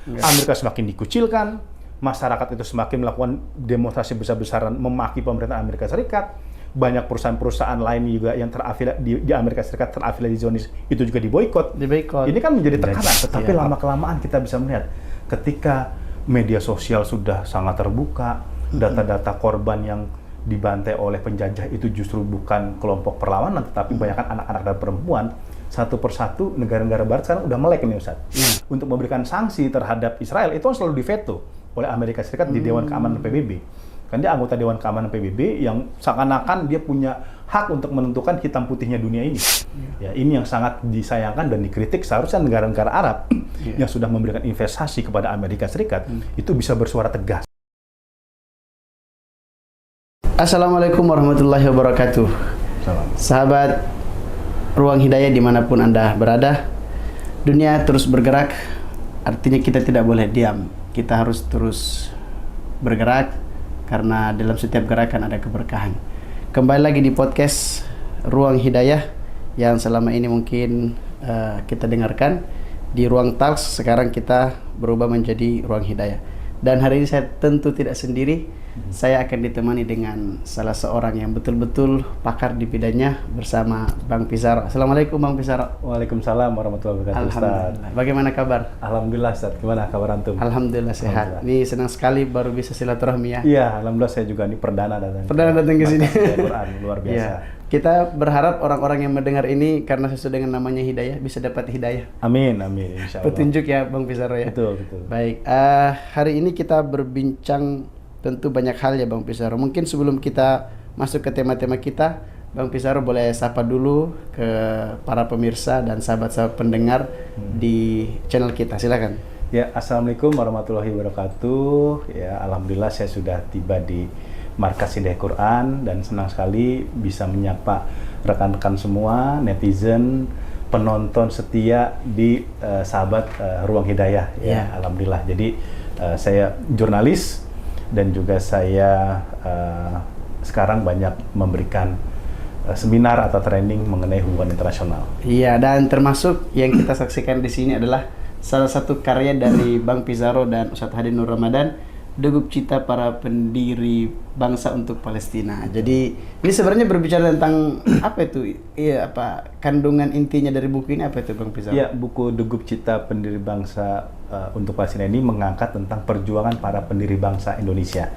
Amerika semakin dikucilkan, masyarakat itu semakin melakukan demonstrasi besar-besaran memaki pemerintah Amerika Serikat. Banyak perusahaan-perusahaan lain juga yang di Amerika Serikat terafiliasi Zionis itu juga diboikot. Ini kan menjadi tekanan, tetapi lama-kelamaan kita bisa melihat ketika media sosial sudah sangat terbuka, data-data korban yang dibantai oleh penjajah itu justru bukan kelompok perlawanan, tetapi banyakkan anak-anak dan perempuan. Satu persatu negara-negara Barat sekarang udah melek nih Ustaz. Untuk memberikan sanksi terhadap Israel itu selalu diveto oleh Amerika Serikat di Dewan Keamanan PBB. Kan dia anggota Dewan Keamanan PBB yang seakan-akan dia punya hak untuk menentukan hitam putihnya dunia ini. Ya, ini yang sangat disayangkan dan dikritik. Seharusnya negara-negara Arab yang sudah memberikan investasi kepada Amerika Serikat itu bisa bersuara tegas. Assalamualaikum warahmatullahi wabarakatuh. Sahabat Ruang Hidayah dimanapun Anda berada, dunia terus bergerak, artinya kita tidak boleh diam. Kita harus terus bergerak, karena dalam setiap gerakan ada keberkahan. Kembali lagi di podcast Ruang Hidayah yang selama ini mungkin kita dengarkan di Ruang Talks. Sekarang kita berubah menjadi Ruang Hidayah. Dan hari ini saya tentu tidak sendiri. Saya akan ditemani dengan salah seorang yang betul-betul pakar di bidangnya bersama Bang Pizarro. Assalamualaikum Bang Pizarro. Waalaikumsalam warahmatullahi wabarakatuh. Alhamdulillah. Bagaimana kabar? Alhamdulillah Ustaz. Gimana kabar antum? Alhamdulillah sehat. Ini senang sekali baru bisa silaturahmi ya. Iya, alhamdulillah saya juga ini perdana datang ke sini. Quran luar biasa. Ya. Kita berharap orang-orang yang mendengar ini karena sesuai dengan namanya hidayah bisa dapat hidayah. Amin, amin, insyaallah. Petunjuk ya Bang Pizarro ya. Betul, betul. Baik, hari ini kita berbincang tentu banyak hal ya Bang Pizarro. Mungkin sebelum kita masuk ke tema-tema kita, Bang Pizarro boleh sapa dulu ke para pemirsa dan sahabat-sahabat pendengar di channel kita. Silakan. Ya, assalamualaikum warahmatullahi wabarakatuh. Ya, alhamdulillah saya sudah tiba di Markas Hidayah Quran dan senang sekali bisa menyapa rekan-rekan semua, netizen, penonton setia di sahabat Ruang Hidayah. Ya, alhamdulillah. Jadi saya jurnalis dan juga saya sekarang banyak memberikan seminar atau training mengenai hubungan internasional. Iya, dan termasuk yang kita saksikan di sini adalah salah satu karya dari Bang Pizarro dan Ustadz Hadi Nur Ramadan, Degup Cita Para Pendiri Bangsa untuk Palestina. Jadi ini sebenarnya berbicara tentang apa itu? Iya, apa kandungan intinya dari buku ini apa itu Bang Pizarro? Ya, buku Degup Cita Pendiri Bangsa untuk Palestina ini mengangkat tentang perjuangan para pendiri bangsa Indonesia.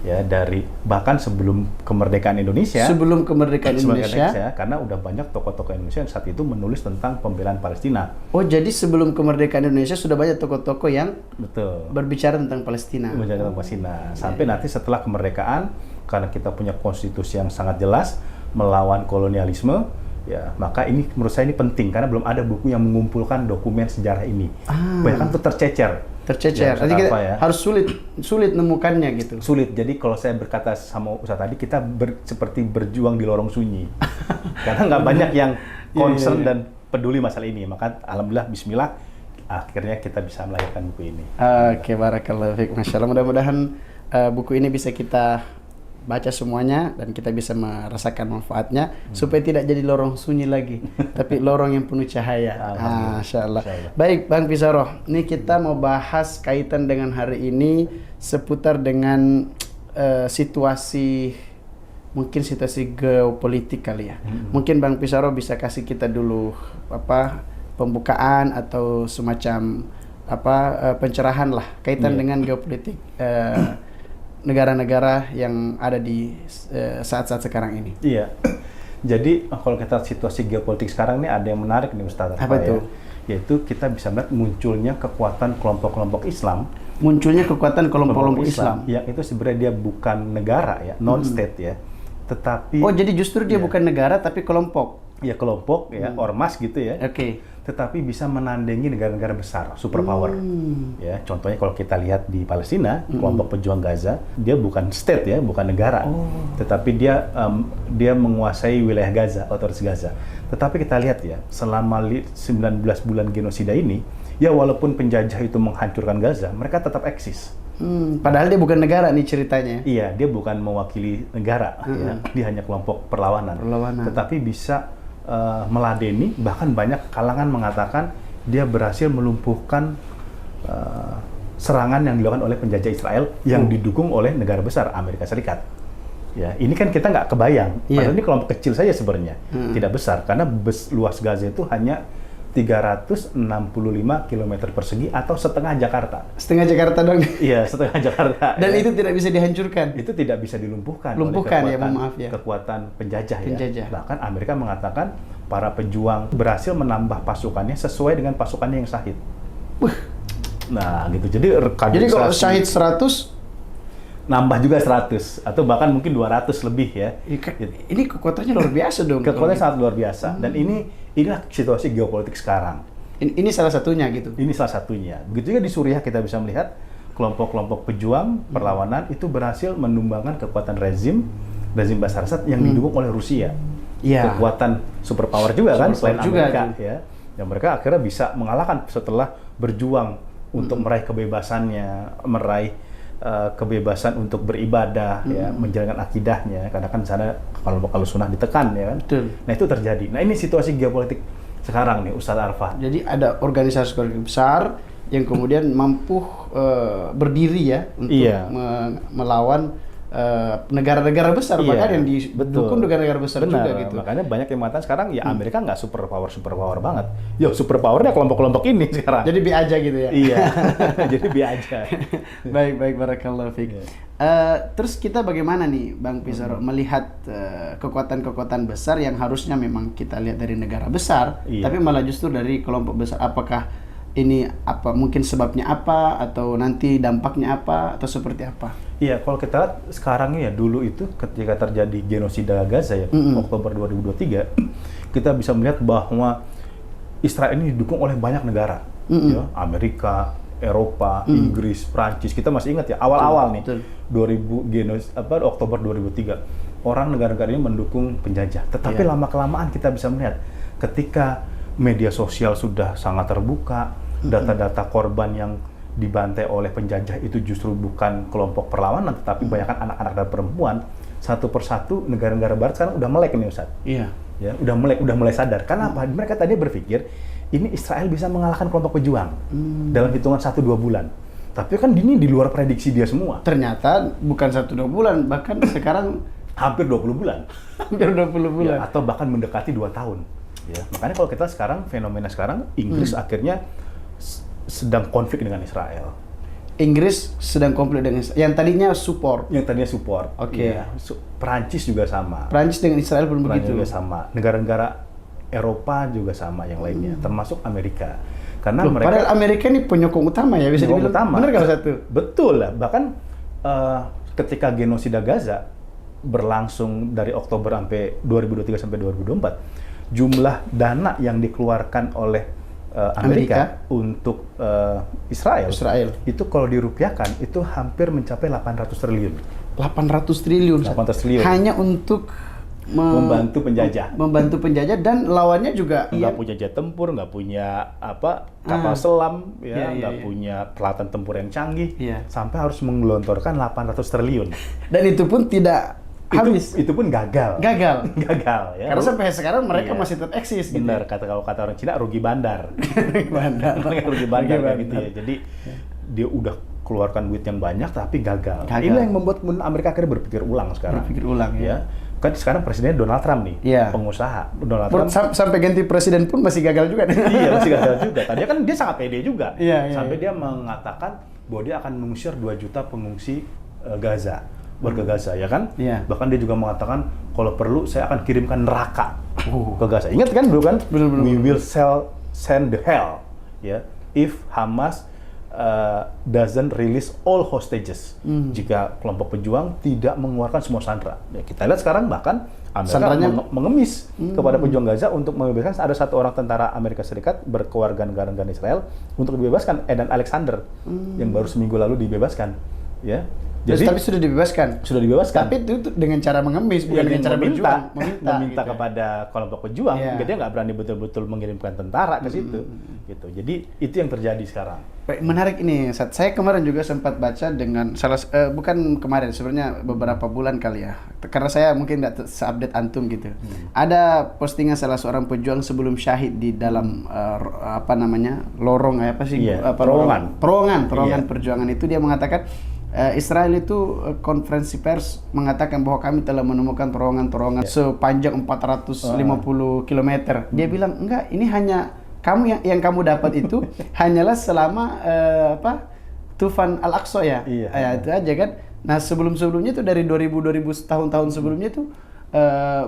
Ya, dari bahkan sebelum kemerdekaan Indonesia. Sebelum kemerdekaan Indonesia, karena udah banyak tokoh-tokoh Indonesia yang saat itu menulis tentang pembelaan Palestina. Oh, jadi sebelum kemerdekaan Indonesia sudah banyak tokoh-tokoh yang betul berbicara tentang Palestina. Berbicara tentang Palestina. Sampai nanti setelah kemerdekaan, karena kita punya konstitusi yang sangat jelas melawan kolonialisme, ya maka ini menurut saya ini penting karena belum ada buku yang mengumpulkan dokumen sejarah ini. Banyak kan tuh tercecer. Ya, jadi kita harus sulit nemukannya gitu. Sulit. Jadi kalau saya berkata sama Ustaz tadi, kita seperti berjuang di lorong sunyi. Karena nggak banyak yang concern dan peduli masalah ini. Maka alhamdulillah bismillah akhirnya kita bisa melahirkan buku ini. Oke, barakallahu fiik. Masyaallah, mudah-mudahan buku ini bisa kita baca semuanya dan kita bisa merasakan manfaatnya supaya tidak jadi lorong sunyi lagi, tapi lorong yang penuh cahaya. Masya Allah. Baik, Bang Pizarro, ini kita mau bahas kaitan dengan hari ini seputar dengan situasi, mungkin situasi geopolitik kali ya. Mungkin Bang Pizarro bisa kasih kita dulu pembukaan atau semacam pencerahan lah kaitan dengan geopolitik negara-negara yang ada di saat-saat sekarang ini. Iya. Jadi kalau kita situasi geopolitik sekarang ini ada yang menarik nih Ustaz. Apa itu? Yaitu kita bisa melihat munculnya kekuatan kelompok-kelompok Islam. Munculnya kekuatan kelompok-kelompok Islam. Yang itu sebenarnya dia bukan negara ya, non-state ya. Tetapi jadi justru dia bukan negara tapi kelompok. Ya kelompok ya, ormas gitu ya. Oke. Tetapi bisa menandingi negara-negara besar, superpower. Ya, contohnya kalau kita lihat di Palestina, kelompok pejuang Gaza, dia bukan state ya, bukan negara. Tetapi dia menguasai wilayah Gaza, otoritas Gaza. Tetapi kita lihat ya, selama 19 bulan genosida ini, ya walaupun penjajah itu menghancurkan Gaza, mereka tetap eksis. Padahal dia bukan negara nih ceritanya. Iya, dia bukan mewakili negara, ya. Dia hanya kelompok perlawanan. Tetapi bisa meladeni, bahkan banyak kalangan mengatakan dia berhasil melumpuhkan serangan yang dilakukan oleh penjajah Israel yang didukung oleh negara besar Amerika Serikat. Ya, ini kan kita nggak kebayang. Padahal ini kelompok kecil saja sebenarnya, tidak besar karena luas Gaza itu hanya 365 km persegi atau setengah Jakarta. Setengah Jakarta dong. Iya, setengah Jakarta. Dan itu tidak bisa dihancurkan. Itu tidak bisa dilumpuhkan Lumpuhkan oleh ya, maaf ya. kekuatan penjajah. Penjajah. Ya. Bahkan Amerika mengatakan para pejuang berhasil menambah pasukannya sesuai dengan pasukannya yang syahid. Nah, gitu. Jadi kalau syahid 100 nambah juga 100 atau bahkan mungkin 200 lebih ya. Ini kekuatannya luar biasa dong. Kekuatannya sangat luar biasa. Dan inilah situasi geopolitik sekarang. Ini salah satunya gitu. Ini salah satunya. Begitu juga di Suriah kita bisa melihat kelompok-kelompok pejuang perlawanan itu berhasil menumbangkan kekuatan rezim Bashar Assad yang didukung oleh Rusia. Iya. Kekuatan superpower juga kan selain juga, Amerika ya. Yang mereka akhirnya bisa mengalahkan setelah berjuang untuk meraih kebebasannya, meraih kebebasan untuk beribadah, ya, menjalankan akidahnya. Karena kan sana kalau sunnah ditekan, ya kan. Betul. Nah itu terjadi. Nah ini situasi geopolitik sekarang nih, Ustadz Arfan. Jadi ada organisasi besar yang kemudian mampu berdiri ya untuk melawan negara-negara besar, bahkan yang didukung negara-negara besar juga gitu. Makanya banyak yang mengatakan sekarang ya Amerika nggak superpower banget. Yo superpowernya kelompok-kelompok ini sekarang. Jadi bi aja gitu ya. Iya. Jadi bi aja. Baik barakallahu fiik. Terus kita bagaimana nih Bang Pizarro melihat kekuatan-kekuatan besar yang harusnya memang kita lihat dari negara besar, tapi malah justru dari kelompok besar. Apakah ini mungkin sebabnya apa, atau nanti dampaknya apa, atau seperti apa? Iya, kalau kita lihat sekarang ya, dulu itu ketika terjadi genosida Gaza ya, Oktober 2023, kita bisa melihat bahwa Israel ini didukung oleh banyak negara, ya, Amerika, Eropa, Inggris, Prancis. Kita masih ingat ya awal-awal nih, 2000 Oktober 2003, orang negara-negara ini mendukung penjajah. Tetapi lama-kelamaan kita bisa melihat ketika media sosial sudah sangat terbuka, data-data korban yang dibantai oleh penjajah itu justru bukan kelompok perlawanan, tetapi banyakkan anak-anak dan perempuan. Satu persatu negara-negara Barat sekarang udah melek nih Ustaz. Iya. Ya, udah mulai sadar. Kenapa? Mereka tadi berpikir ini Israel bisa mengalahkan kelompok pejuang dalam hitungan 1-2 bulan. Tapi kan ini di luar prediksi dia semua. Ternyata bukan 1-2 bulan, bahkan sekarang hampir 20 bulan. Hampir 20 bulan. Ya, atau bahkan mendekati 2 tahun. Ya, makanya kalau kita sekarang, fenomena sekarang, Inggris akhirnya sedang konflik dengan Israel. Inggris sedang konflik dengan Israel. Yang tadinya support. Oke. Ya, Perancis juga sama. Perancis dengan Israel pun begitu. Juga sama. Negara-negara Eropa juga sama yang lainnya, termasuk Amerika. Karena mereka padahal Amerika ini penyokong utama ya, bisa dibilang. Benar kalau satu? Betul lah. Bahkan ketika genosida Gaza berlangsung dari Oktober sampai 2023 sampai 2024, jumlah dana yang dikeluarkan oleh Amerika untuk Israel itu kalau dirupiahkan itu hampir mencapai 800 triliun. 800 triliun. Hanya untuk membantu penjajah dan lawannya juga nggak punya jet tempur, nggak punya kapal selam, nggak punya peralatan tempur yang canggih, sampai harus menggelontorkan 800 triliun. Dan itu pun tidak habis. Itu pun gagal ya. Karena sampai sekarang mereka masih tetap eksis. Benar, kalau kata orang Cina rugi bandar. rugi bandar gitu ya. Jadi dia udah keluarkan duit yang banyak tapi gagal. Ini yang membuat Amerika akhirnya berpikir ulang sekarang. Ya. Kan sekarang presidennya Donald Trump nih, pengusaha. Donald Trump sampai ganti presiden pun masih gagal juga. Iya, masih gagal juga. Tadinya kan dia sangat pede juga. Sampai dia mengatakan bahwa dia akan mengusir 2 juta pengungsi Gaza. Warga Gaza, ya kan? Bahkan dia juga mengatakan kalau perlu saya akan kirimkan neraka ke Gaza. Ingat kan dulu kan? We will send the hell, ya, if Hamas doesn't release all hostages. Jika kelompok pejuang tidak mengeluarkan semua sandera. Ya, kita lihat sekarang bahkan Amerika mengemis kepada pejuang Gaza untuk membebaskan. Ada 1 orang tentara Amerika Serikat berkewarganegaraan Israel untuk dibebaskan, Edan Alexander, yang baru seminggu lalu dibebaskan, ya. Jadi, tapi sudah dibebaskan. Sudah dibebaskan. Tapi itu dengan cara mengemis, bukan dengan cara berjuang. Meminta gitu. Kepada kelompok pejuang. Dia nggak berani betul-betul mengirimkan tentara ke situ. Gitu. Jadi itu yang terjadi sekarang. Menarik ini. Saya kemarin juga sempat baca dengan bukan kemarin, sebenarnya beberapa bulan kali ya. Karena saya mungkin nggak se-update antum gitu. Ada postingan salah seorang pejuang sebelum syahid di dalam lorong apa sih? Terowongan perjuangan itu, dia mengatakan Israel itu konferensi pers mengatakan bahwa kami telah menemukan terowongan-terowongan sepanjang 450 km. Dia bilang enggak, ini hanya kamu yang kamu dapat itu hanyalah selama Tufan Al-Aqsa ya. Itu aja kan. Nah, sebelumnya itu dari 2000 tahun-tahun sebelumnya itu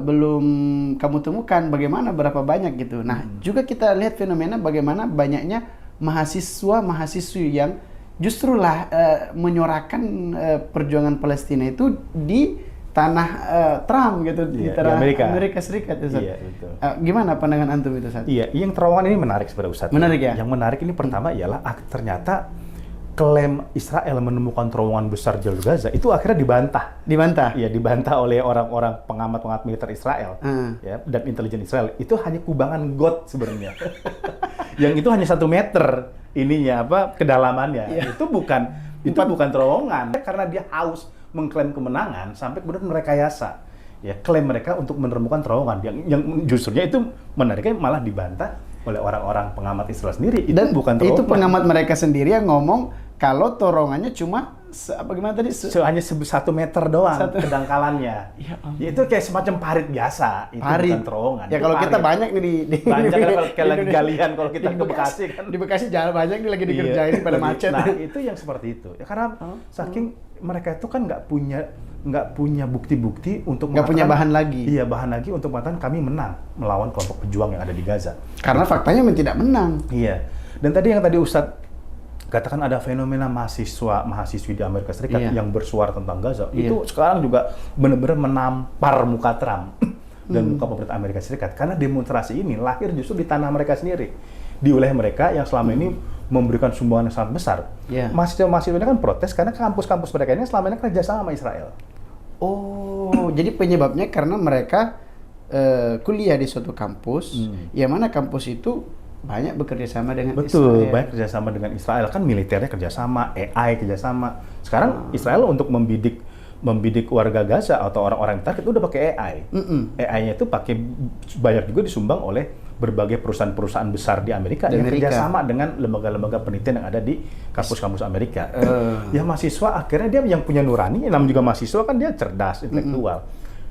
belum kamu temukan berapa banyak gitu. Nah, juga kita lihat fenomena bagaimana banyaknya mahasiswa-mahasiswi yang justru menyorakan perjuangan Palestina itu di tanah Trump gitu, di tanah Amerika Serikat itu, Ustaz. Iya, betul. Gimana pandangan antum itu, Ustaz? Iya, yang terowongan ini menarik sebenarnya, Ustaz. Menarik ya? Yang menarik ini pertama ialah ternyata klaim Israel menemukan terowongan besar jalur Gaza itu akhirnya dibantah. Iya, dibantah oleh orang-orang pengamat militer Israel ya, dan intelijen Israel. Itu hanya kubangan got sebenarnya. Yang itu hanya 1 meter kedalamannya. Itu bukan terowongan, karena dia haus mengklaim kemenangan sampai kemudian merekayasa ya klaim mereka untuk menemukan terowongan yang justrunya itu menariknya malah dibantah oleh orang-orang pengamat Israel sendiri. Itu bukan terowongan. Itu pengamat mereka sendiri yang ngomong kalau terowongannya cuma hanya 1 meter doang kedangkalannya. Ya, itu kayak semacam parit biasa. Itu bukan terowongan. Ya kalau kita banyak nih di kalau lagi galian, kalau kita ke Bekasi kan. Di Bekasi jalan banyak nih lagi dikerjain pada macet. Nah, itu yang seperti itu. Ya karena saking mereka itu kan nggak punya bukti-bukti untuk nggak punya bahan lagi. Iya, bahan lagi untuk mengatakan kami menang melawan kelompok pejuang yang ada di Gaza. Karena faktanya memang tidak menang. Iya. Dan tadi Ustadz katakan ada fenomena mahasiswi di Amerika Serikat yang bersuara tentang Gaza. Itu sekarang juga benar-benar menampar muka Trump dan muka pemerintah Amerika Serikat, karena demonstrasi ini lahir justru di tanah mereka sendiri, di wilayah mereka yang selama ini memberikan sumbangan yang sangat besar. Mahasiswa ini kan protes karena kampus-kampus mereka ini selama ini kerja sama sama Israel. Jadi penyebabnya karena mereka kuliah di suatu kampus, yang mana kampus itu banyak bekerja sama dengan Israel. Banyak kerjasama dengan Israel, kan militernya kerjasama, AI kerjasama. Sekarang Israel untuk membidik warga Gaza atau orang-orang target itu udah pakai AI. AI-nya itu banyak juga disumbang oleh berbagai perusahaan-perusahaan besar di Amerika yang kerjasama dengan lembaga-lembaga penelitian yang ada di kampus-kampus Amerika. Ya mahasiswa akhirnya dia yang punya nurani, namanya juga mahasiswa kan dia cerdas, intelektual.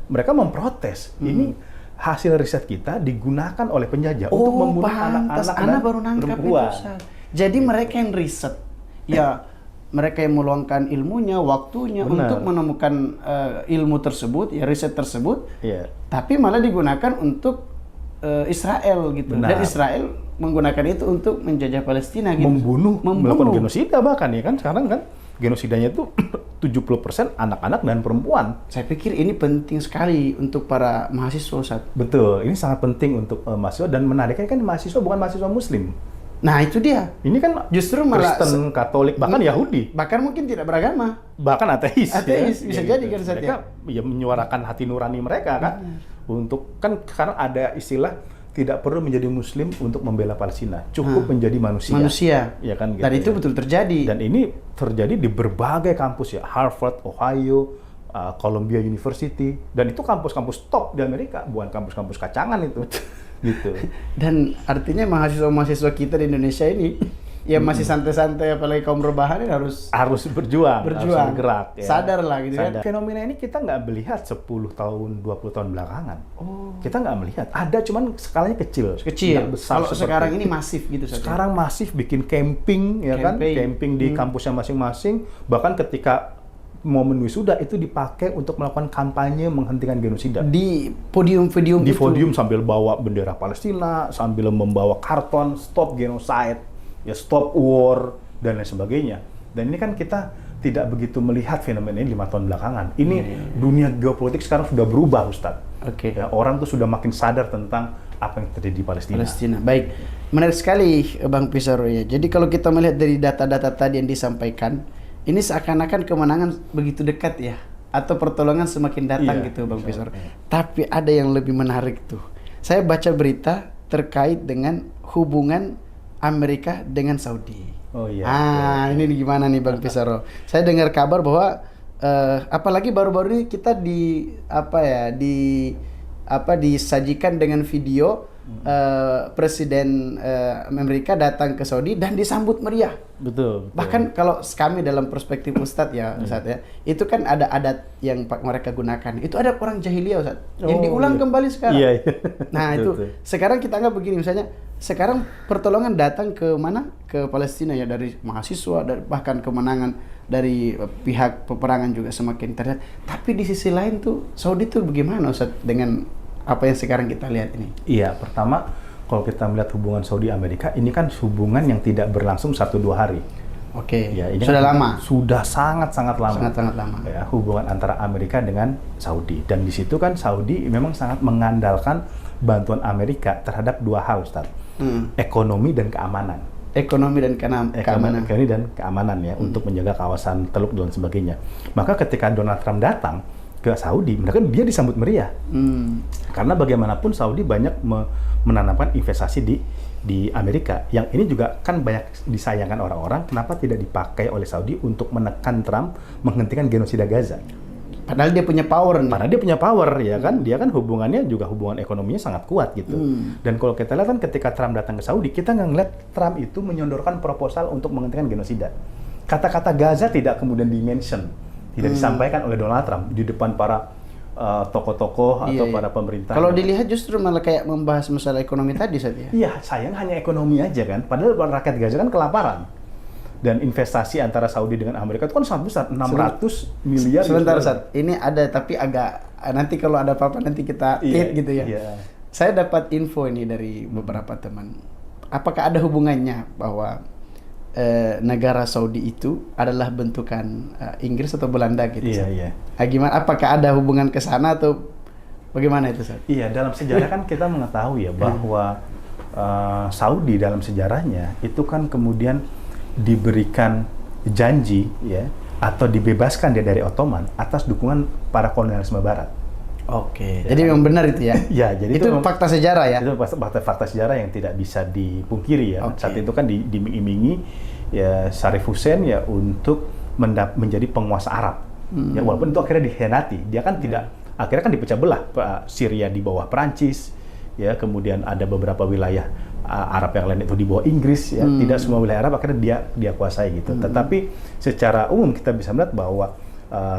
Mereka memprotes. Ini hasil riset kita digunakan oleh penjajah untuk membunuh anak-anak dan baru nangkap perempuan. Jadi mereka yang riset, ya mereka yang meluangkan ilmunya, waktunya untuk menemukan ilmu tersebut, ya riset tersebut. Tapi malah digunakan untuk Israel gitu. Dan Israel menggunakan itu untuk menjajah Palestina gitu. Membunuh. Melakukan genosida bahkan ya kan sekarang kan genosidanya itu 70% anak-anak dan perempuan. Saya pikir ini penting sekali untuk para mahasiswa, Ustaz. Betul, ini sangat penting untuk mahasiswa, dan menariknya kan mahasiswa bukan mahasiswa Muslim. Nah itu dia. Ini kan justru malah Kristen, Katolik, bahkan Yahudi. Bahkan mungkin tidak beragama. Bahkan ateis. Ateis, bisa jadi kan, Ustaz. Mereka menyuarakan hati nurani mereka kan. Untuk kan sekarang ada istilah tidak perlu menjadi Muslim untuk membela Palestina, cukup menjadi manusia. Ya kan, gitu, dan itu betul terjadi. Dan ini terjadi di berbagai kampus ya, Harvard, Ohio, Columbia University, dan itu kampus-kampus top di Amerika, bukan kampus-kampus kacangan itu. Gitu. Dan artinya mahasiswa-mahasiswa kita di Indonesia ini ya masih santai-santai, apalagi kaum rebahan ini harus berjuang, harus bergerak, ya. Sadar lah gitu kan. Fenomena ini kita nggak melihat 10 tahun, 20 tahun belakangan. Kita nggak melihat. Ada, cuman skalanya kecil. Besar. Kalau sekarang ini masif gitu saja. Sekarang masif bikin camping, ya kan? Camping di kampusnya masing-masing. Bahkan ketika momen wisuda itu dipakai untuk melakukan kampanye menghentikan genosida. Di podium-podium di podium sambil bawa bendera Palestina, sambil membawa karton stop genocide, ya stop war, dan lain sebagainya. Dan ini kan kita tidak begitu melihat fenomena ini 5 tahun belakangan. Ini dunia geopolitik sekarang sudah berubah, Ustadz. Ya, orang tuh sudah makin sadar tentang apa yang terjadi di Palestina. Baik, menarik sekali Bang Pizarro ya. Jadi kalau kita melihat dari data-data tadi yang disampaikan, ini seakan-akan kemenangan begitu dekat ya, atau pertolongan semakin datang Iya, gitu Bang Pisor. iya. Tapi ada yang lebih menarik tuh. Saya baca berita terkait dengan hubungan Amerika dengan Saudi. Oh iya. Ini gimana nih Bang Pisaro? Saya dengar kabar bahwa apalagi baru-baru ini kita disajikan dengan video Presiden Amerika datang ke Saudi dan disambut meriah. Betul. Bahkan kalau kami dalam perspektif Ustadz ya, Ustadz ya, itu kan ada adat yang mereka gunakan. Itu ada orang jahiliyah, Ustadz, yang diulang kembali sekarang. Iya. Nah itu sekarang kita anggap begini, misalnya sekarang pertolongan datang ke mana? Ke Palestina ya, dari mahasiswa, bahkan kemenangan dari pihak peperangan juga semakin terlihat. Tapi di sisi lain tuh Saudi tuh bagaimana, Ustadz, dengan apa yang sekarang kita lihat ini? Iya, pertama kalau kita melihat hubungan Saudi Amerika ini kan hubungan yang tidak berlangsung 1-2 hari. Oke. Ya, ini sudah kan lama. Sudah sangat-sangat lama. Sangat-sangat lama. Ya, hubungan antara Amerika dengan Saudi, dan di situ kan Saudi memang sangat mengandalkan bantuan Amerika terhadap 2 hal, Ustaz. Ekonomi dan keamanan. Ekonomi dan keamanan. Ekonomi dan keamanan ya, untuk menjaga kawasan Teluk dan sebagainya. Maka ketika Donald Trump datang ke Saudi, mereka dia disambut meriah. Karena bagaimanapun Saudi banyak menanamkan investasi di Amerika. Yang ini juga kan banyak disayangkan orang-orang, kenapa tidak dipakai oleh Saudi untuk menekan Trump menghentikan genosida Gaza. Padahal dia punya power nih. Padahal dia punya power ya kan, dia kan hubungannya juga hubungan ekonominya sangat kuat gitu. Dan kalau kita lihat kan ketika Trump datang ke Saudi, kita nggak ngeliat Trump itu menyodorkan proposal untuk menghentikan genosida. Kata-kata Gaza tidak kemudian di-mention, tidak disampaikan oleh Donald Trump di depan para tokoh-tokoh atau para pemerintah. Kalau dilihat justru malah kayak membahas masalah ekonomi tadi saja. Iya, sayang hanya ekonomi aja kan. Padahal rakyat Gaza kan kelaparan. Dan investasi antara Saudi dengan Amerika itu kan sangat besar, 600 miliar. Sebentar, Ustaz. Ini ada tapi agak nanti kalau ada apa-apa nanti kita gitu ya. Iya. Saya dapat info ini dari beberapa teman. Apakah ada hubungannya bahwa negara Saudi itu adalah bentukan Inggris atau Belanda gitu? Iya. Gimana? Apakah ada hubungan ke sana atau bagaimana itu, Ustaz? Iya, dalam sejarah kan kita mengetahui ya bahwa Saudi dalam sejarahnya itu kan kemudian diberikan janji ya, atau dibebaskan dia dari Ottoman atas dukungan para kolonialisme Barat. Oke. Jadi memang benar itu ya? Ya, jadi itu fakta sejarah ya? Itu fakta sejarah yang tidak bisa dipungkiri ya. Saat itu kan diiming-imingi ya Sharif Hussein ya untuk menjadi penguasa Arab. Ya walaupun itu akhirnya dikhianati. Dia kan akhirnya kan dipecah belah. Syria di bawah Perancis, ya kemudian ada beberapa wilayah Arab yang lain itu di bawah Inggris ya. Tidak semua wilayah Arab akhirnya dia kuasai gitu. Tetapi secara umum kita bisa melihat bahwa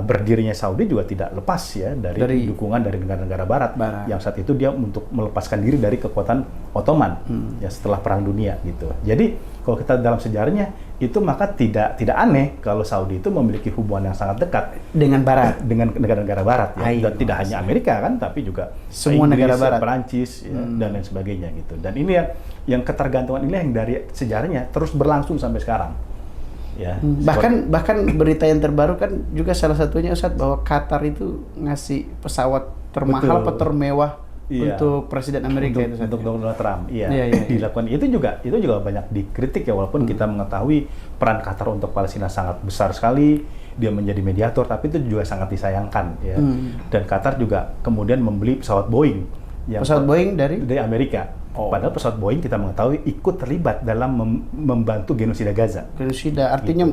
berdirinya Saudi juga tidak lepas ya dari dukungan dari negara-negara Barat yang saat itu dia untuk melepaskan diri dari kekuatan Ottoman ya setelah Perang Dunia gitu. Jadi kalau kita dalam sejarahnya itu maka tidak aneh kalau Saudi itu memiliki hubungan yang sangat dekat dengan Barat, dengan negara-negara Barat ya. Dan tidak hanya Amerika kan, tapi juga semua Inggris, negara Barat, Perancis ya, dan lain sebagainya gitu. Dan ini yang ketergantungan ini yang dari sejarahnya terus berlangsung sampai sekarang. Ya, bahkan berita yang terbaru kan juga salah satunya, Ustadz, bahwa Qatar itu ngasih pesawat termahal atau termewah untuk Presiden Amerika untuk Donald Trump. Iya. Dilakukan itu juga banyak dikritik ya, walaupun kita mengetahui peran Qatar untuk Palestina sangat besar sekali, dia menjadi mediator, tapi itu juga sangat disayangkan ya. Dan Qatar juga kemudian membeli pesawat Boeing dari Amerika. Padahal pesawat Boeing kita mengetahui ikut terlibat dalam membantu genosida Gaza. Genosida artinya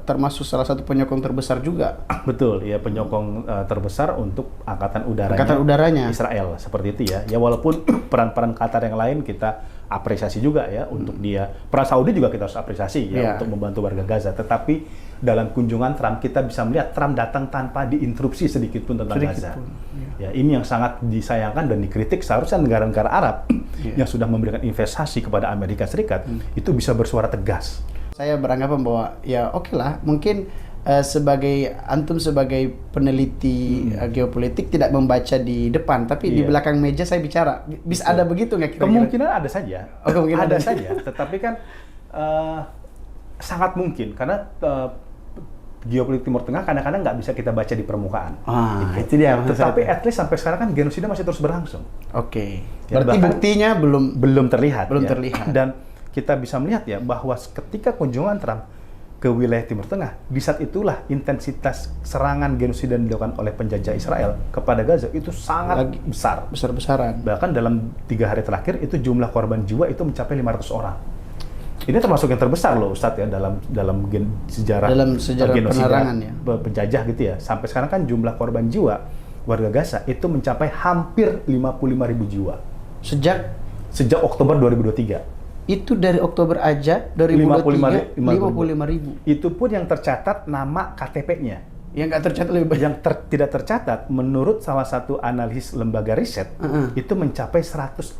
termasuk salah satu penyokong terbesar juga. Betul, ya penyokong terbesar untuk angkatan udaranya Israel seperti itu ya. Ya walaupun peran-peran Qatar yang lain kita apresiasi juga ya untuk dia. Peran Saudi juga kita harus apresiasi ya untuk membantu warga Gaza. Tetapi dalam kunjungan Trump kita bisa melihat Trump datang tanpa diinterupsi sedikit pun tentang Gaza. Ya, ini yang sangat disayangkan dan dikritik. Seharusnya negara-negara Arab yang sudah memberikan investasi kepada Amerika Serikat itu bisa bersuara tegas. Saya beranggapan bahwa ya oke lah, mungkin sebagai peneliti geopolitik tidak membaca di depan, tapi di belakang meja saya bicara. Bisa ada begitu nggak kira-kira? Kemungkinan ada saja. Kemungkinan ada saja. Tetapi kan sangat mungkin karena geopolitik Timur Tengah kadang-kadang nggak bisa kita baca di permukaan. Itu dia. Tetapi at least sampai sekarang kan genosida masih terus berlangsung. Oke. Berarti buktinya belum terlihat. Belum terlihat. Dan kita bisa melihat ya bahwa ketika kunjungan Trump ke wilayah Timur Tengah, di saat itulah intensitas serangan genosida yang dilakukan oleh penjajah Israel kepada Gaza itu sangat besar. Besar-besaran. Bahkan dalam 3 hari terakhir itu jumlah korban jiwa itu mencapai 500 orang. Ini termasuk yang terbesar loh Ustadz ya dalam sejarah penerangan ya. Penjajah gitu ya. Sampai sekarang kan jumlah korban jiwa warga Gaza itu mencapai hampir 55.000 jiwa. Sejak Oktober 2023. Itu dari Oktober aja 2023 55.000. Itu pun yang tercatat nama KTP-nya. Yang nggak tercatat lebih banyak. Yang tidak tercatat menurut salah satu analis lembaga riset itu mencapai 186.000.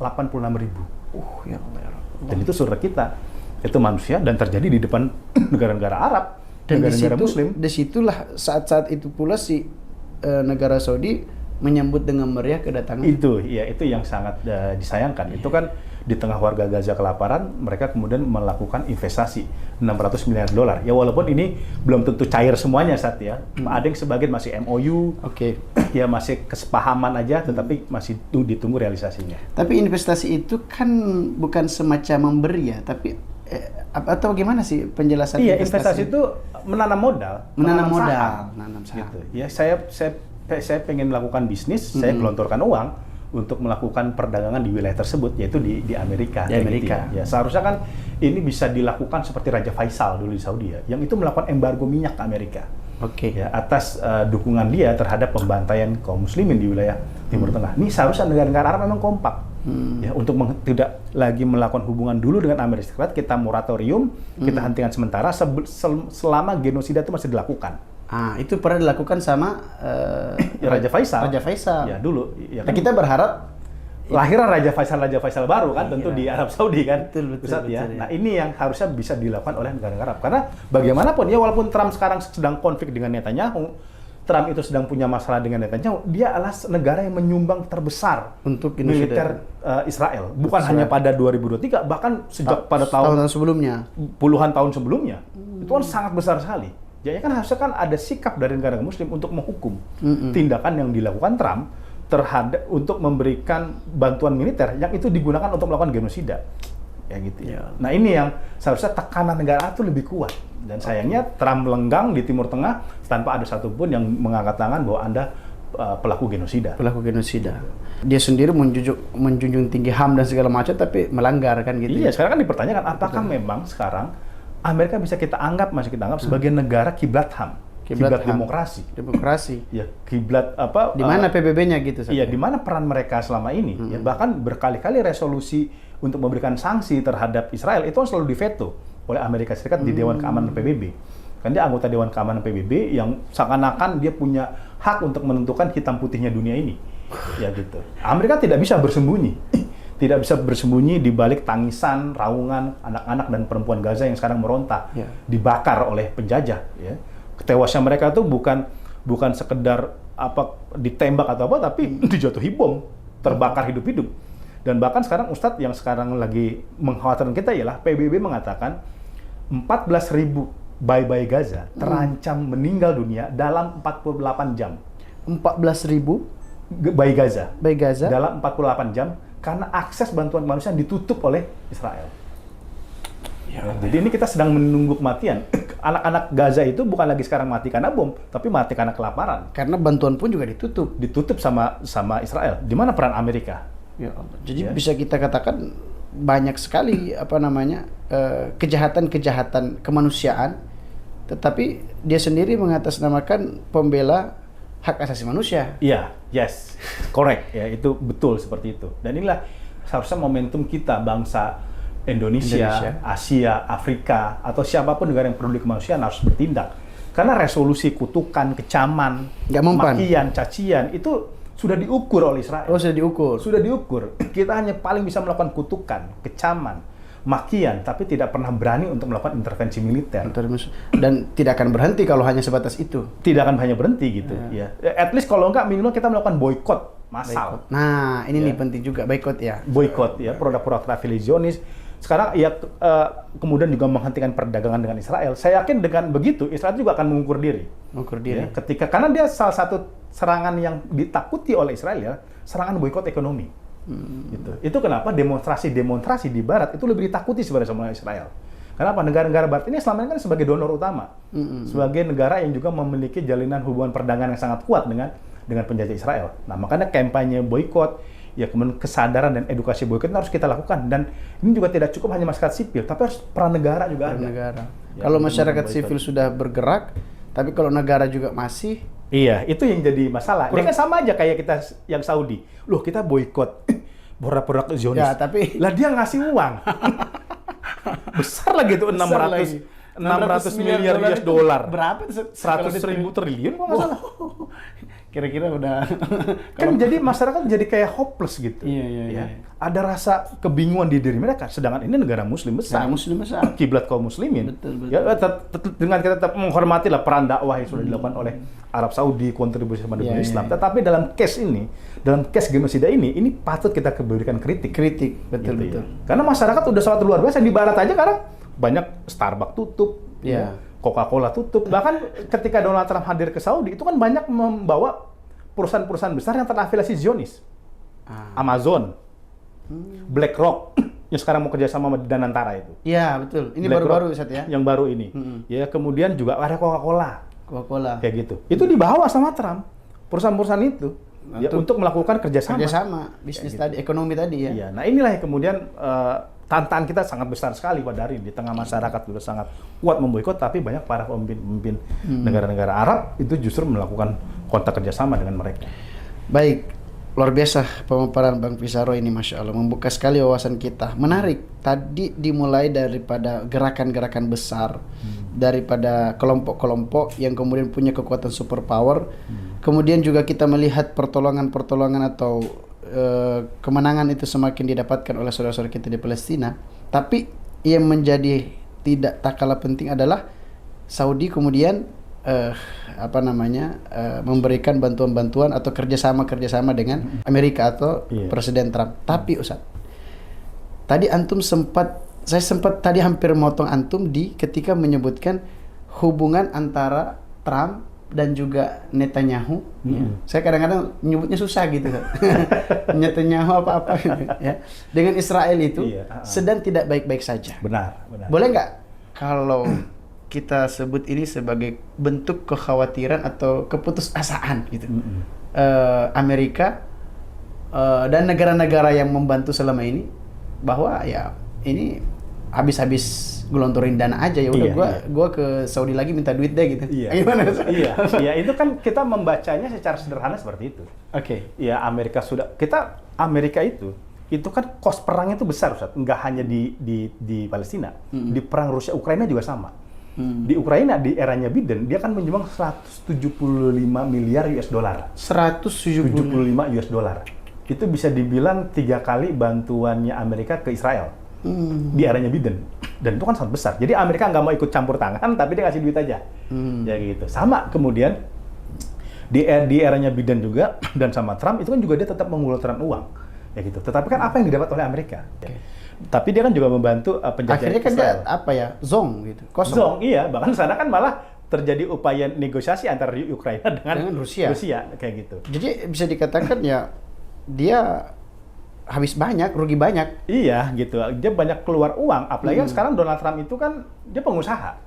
Ya Allah. Dan itu saudara kita. Itu manusia dan terjadi di depan negara-negara Arab dan negara-negara Muslim. Disitulah saat-saat itu pula si negara Saudi menyambut dengan meriah kedatangan. Itu yang sangat disayangkan. Itu kan di tengah warga Gaza kelaparan, mereka kemudian melakukan investasi $600 miliar. Ya walaupun ini belum tentu cair semuanya saat ya. Ada yang sebagian masih MOU. Ya masih kesepahaman aja, tetapi masih ditunggu realisasinya. Tapi investasi itu kan bukan semacam memberi ya, tapi atau gimana sih penjelasan Iya, investasi itu menanam modal, menanam saham. Gitu. Ya saya pengen melakukan bisnis, saya gelontorkan uang untuk melakukan perdagangan di wilayah tersebut, yaitu di Amerika. Ya, seharusnya kan ini bisa dilakukan seperti Raja Faisal dulu di Saudi ya, yang itu melakukan embargo minyak ke Amerika. Ya, atas dukungan dia terhadap pembantaian kaum muslimin di wilayah Timur Tengah. Ini seharusnya negara-negara Arab memang kompak. Ya, untuk tidak lagi melakukan hubungan dulu dengan Amerika Serikat, kita moratorium, kita hentikan sementara selama genosida itu masih dilakukan. Itu pernah dilakukan sama Raja Faisal. Ya dulu. Ya kan? Kita berharap lahiran Raja Faisal baru kan, tentu di Arab Saudi kan. Betul, ya. Nah ini yang harusnya bisa dilakukan oleh negara-negara Arab. Karena bagaimanapun ya walaupun Trump sekarang sedang konflik dengan Netanyahu, Trump itu sedang punya masalah dengan Netanyahu, dia adalah negara yang menyumbang terbesar untuk militer Israel. Bukan hanya pada 2023, bahkan sejak pada tahun sebelumnya, puluhan tahun sebelumnya. Itu kan sangat besar sekali. Jadi kan harusnya kan ada sikap dari negara Muslim untuk menghukum tindakan yang dilakukan Trump terhadap untuk memberikan bantuan militer yang itu digunakan untuk melakukan genosida, ya gitu. Ya. Nah ini yang seharusnya tekanan negara itu lebih kuat. Dan sayangnya Trump lenggang di Timur Tengah tanpa ada satupun yang mengangkat tangan bahwa Anda pelaku genosida. Dia sendiri menjunjung tinggi HAM dan segala macam, tapi melanggar kan gitu. Iya, sekarang kan dipertanyakan apakah memang sekarang Amerika masih kita anggap sebagai negara kiblat HAM, kiblat demokrasi. Ya, kiblat apa? Di mana PBB-nya gitu? Iya, di mana peran mereka selama ini? Ya, bahkan berkali-kali resolusi untuk memberikan sanksi terhadap Israel itu selalu diveto oleh Amerika Serikat di Dewan Keamanan PBB. Kan dia anggota Dewan Keamanan PBB yang seakan-akan dia punya hak untuk menentukan hitam putihnya dunia ini. Ya gitu. Amerika tidak bisa bersembunyi. Tidak bisa bersembunyi di balik tangisan, raungan anak-anak dan perempuan Gaza yang sekarang meronta, dibakar oleh penjajah. Ya. Ketewasnya mereka itu bukan sekedar ditembak atau apa, tapi dijatuhi bom, terbakar hidup-hidup. Dan bahkan sekarang Ustadz yang sekarang lagi mengkhawatirkan kita ialah PBB mengatakan 14.000 bayi-bayi Gaza terancam meninggal dunia dalam 48 jam. 14.000 bayi Gaza dalam 48 jam. Karena akses bantuan kemanusiaan ditutup oleh Israel. Jadi ini kita sedang menunggu kematian. Anak-anak Gaza itu bukan lagi sekarang mati karena bom, tapi mati karena kelaparan. Karena bantuan pun juga ditutup sama Israel. Di mana peran Amerika? Ya Allah. Jadi bisa kita katakan banyak sekali kejahatan kemanusiaan, tetapi dia sendiri mengatasnamakan pembela hak asasi manusia. Iya, yes, correct. Ya, itu betul seperti itu. Dan inilah seharusnya momentum kita bangsa Indonesia, Asia, Afrika, atau siapapun negara yang peduli kemanusiaan harus bertindak. Karena resolusi kutukan, kecaman, makian, cacian itu sudah diukur oleh Israel. Sudah diukur. Kita hanya paling bisa melakukan kutukan, kecaman, makian, tapi tidak pernah berani untuk melakukan intervensi militer. Dan tidak akan berhenti kalau hanya sebatas itu. Tidak akan hanya berhenti gitu. Ya. At least kalau enggak minimal kita melakukan boykot massal. Nah ini nih penting juga boykot ya. Boykot ya, produk-produk revisionis. Sekarang ya kemudian juga menghentikan perdagangan dengan Israel. Saya yakin dengan begitu Israel juga akan mengukur diri. Ya, karena dia salah satu serangan yang ditakuti oleh Israel ya, serangan boykot ekonomi. Gitu. Itu kenapa demonstrasi di Barat itu lebih ditakuti sebenarnya sama Israel. Kenapa? Negara-negara Barat ini selama ini kan sebagai donor utama, sebagai negara yang juga memiliki jalinan hubungan perdagangan yang sangat kuat dengan penjajah Israel. Nah, makanya kampanye boykot, ya kemudian kesadaran dan edukasi boykot harus kita lakukan. Dan ini juga tidak cukup hanya masyarakat sipil, tapi harus peran negara juga ada. Negara. Ya, kalau masyarakat sipil sudah bergerak, tapi kalau negara juga masih. Iya, itu yang jadi masalah. Ini kan sama aja kayak kita yang Saudi. Loh, kita boykot produk-produk Zionis. Ya, tapi lah dia ngasih uang. Besar lagi itu 600 miliar US dollar. Berapa? 100.000 triliun kok nggak salah. Kira-kira udah Kan jadi masyarakat jadi kayak hopeless gitu. Iya. Ada rasa kebingungan di diri mereka. Sedangkan ini negara Muslim besar. Negara Muslim besar. Kiblat kaum Muslimin. Betul. Ya, dengan kita tetap menghormati lah peran dakwah yang sudah dilakukan oleh Arab Saudi, kontribusi pada dunia Islam. Tetapi dalam case ini, dalam case genosida ini patut kita berikan kritik. Betul. Ya. Karena masyarakat udah sangat luar biasa. Di Barat aja sekarang banyak Starbucks tutup. Iya. Coca-Cola tutup. Bahkan ketika Donald Trump hadir ke Saudi, itu kan banyak membawa perusahaan-perusahaan besar yang terafiliasi Zionis. Amazon, BlackRock, yang sekarang mau kerjasama sama Danantara itu. Iya, betul. Ini BlackRock, baru-baru Ustaz ya? Yang baru ini. Ya, kemudian juga ada Coca-Cola. Kayak gitu. Itu dibawa sama Trump, perusahaan-perusahaan itu. Ya, untuk melakukan kerjasama. Bisnis gitu. tadi, ekonomi tadi ya. Iya. Nah, inilah yang kemudian tantangan kita sangat besar sekali pada hari ini. Di tengah masyarakat sudah sangat kuat memboikot, tapi banyak para pemimpin negara-negara Arab itu justru melakukan kontak kerjasama dengan mereka. Baik, luar biasa pemaparan Bang Pizarro ini, Masya Allah, membuka sekali wawasan kita. Menarik, tadi dimulai daripada gerakan-gerakan besar, daripada kelompok-kelompok yang kemudian punya kekuatan superpower, kemudian juga kita melihat pertolongan-pertolongan atau kemenangan itu semakin didapatkan oleh saudara-saudara kita di Palestina. Tapi yang menjadi tidak tak kalah penting adalah Saudi kemudian memberikan bantuan-bantuan atau kerjasama dengan Amerika atau Presiden Trump. Tapi Ustaz, tadi saya sempat tadi hampir memotong antum ketika menyebutkan hubungan antara Trump dan juga Netanyahu. Saya kadang-kadang nyebutnya susah gitu. Netanyahu apa-apa gitu, ya. Dengan Israel itu sedang tidak baik-baik saja. Benar. Boleh nggak kalau kita sebut ini sebagai bentuk kekhawatiran atau keputusasaan gitu. Amerika dan negara-negara yang membantu selama ini bahwa ya ini habis gelontorin dana aja, ya udah gua ke Saudi lagi minta duit deh gitu. Gimana? Iya, itu kan kita membacanya secara sederhana seperti itu. Ya Amerika itu kan kos perangnya itu besar, Ustaz. Nggak hanya di Palestina, di perang Rusia Ukraina juga sama. Di Ukraina di eranya Biden dia kan menyumbang 175 miliar US dollar. 175 US dollar. Itu bisa dibilang 3 kali bantuannya Amerika ke Israel. Di eranya Biden, dan itu kan sangat besar. Jadi Amerika nggak mau ikut campur tangan, tapi dia ngasih duit aja, ya gitu. Sama kemudian di eranya Biden juga dan sama Trump itu kan juga dia tetap mengeluarkan uang, ya gitu. Tetapi kan apa yang didapat oleh Amerika? Tapi dia kan juga membantu penjajah akhirnya kan Israel. dia zong gitu, kosong. Zong, iya. Bahkan sana kan malah terjadi upaya negosiasi antara Ukraina dengan Rusia kayak gitu. Jadi bisa dikatakan ya dia habis banyak, rugi banyak. Iya, gitu. Dia banyak keluar uang. Apalagi kan sekarang Donald Trump itu kan dia pengusaha.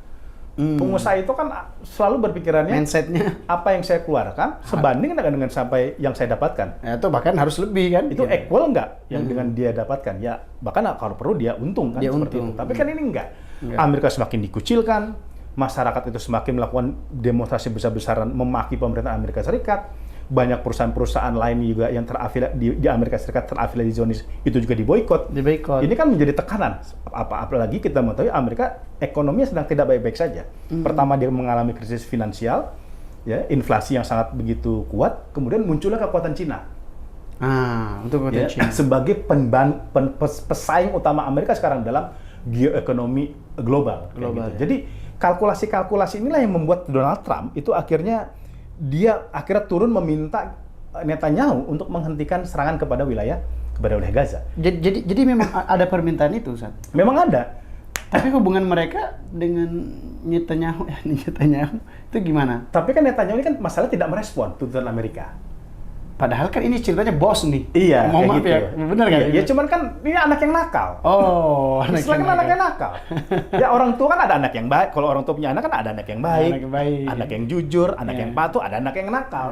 Pengusaha itu kan selalu berpikirannya mindsetnya apa yang saya keluarkan sebanding dengan sampai yang saya dapatkan. Ya, atau bahkan harus lebih kan? Itu equal nggak yang dengan dia dapatkan? Ya bahkan kalau perlu dia untung kan seperti itu. Tapi kan ini enggak. Amerika semakin dikucilkan, masyarakat itu semakin melakukan demonstrasi besar-besaran memaki pemerintah Amerika Serikat. Banyak perusahaan-perusahaan lain juga yang di Amerika Serikat terafiliasi Zionis itu juga diboykot. Ini kan menjadi tekanan. Apalagi kita mengetahui Amerika ekonominya sedang tidak baik-baik saja. Pertama dia mengalami krisis finansial, ya, inflasi yang sangat begitu kuat. Kemudian muncullah kekuatan Cina. Untuk kekuatan Cina sebagai pesaing utama Amerika sekarang dalam geoekonomi global. Gitu. Jadi kalkulasi-kalkulasi inilah yang membuat Donald Trump itu akhirnya turun meminta Netanyahu untuk menghentikan serangan kepada wilayah Gaza. Jadi memang ada permintaan itu, Ustaz? Memang ada. Tapi hubungan mereka dengan Netanyahu itu gimana? Tapi kan Netanyahu ini kan masalah tidak merespon tuntutan Amerika. Padahal kan ini ceritanya bos nih. Iya, Mohon kayak maaf gitu. ya, bener kan? Iya, ya cuman kan ini anak yang nakal. Oh, Istilahnya kan anak yang nakal. Ya orang tua kan ada anak yang baik. Kalau orang tua punya anak kan ada anak yang baik, Anak yang baik. anak yang jujur, anak Iya. yang patuh, ada anak yang nakal.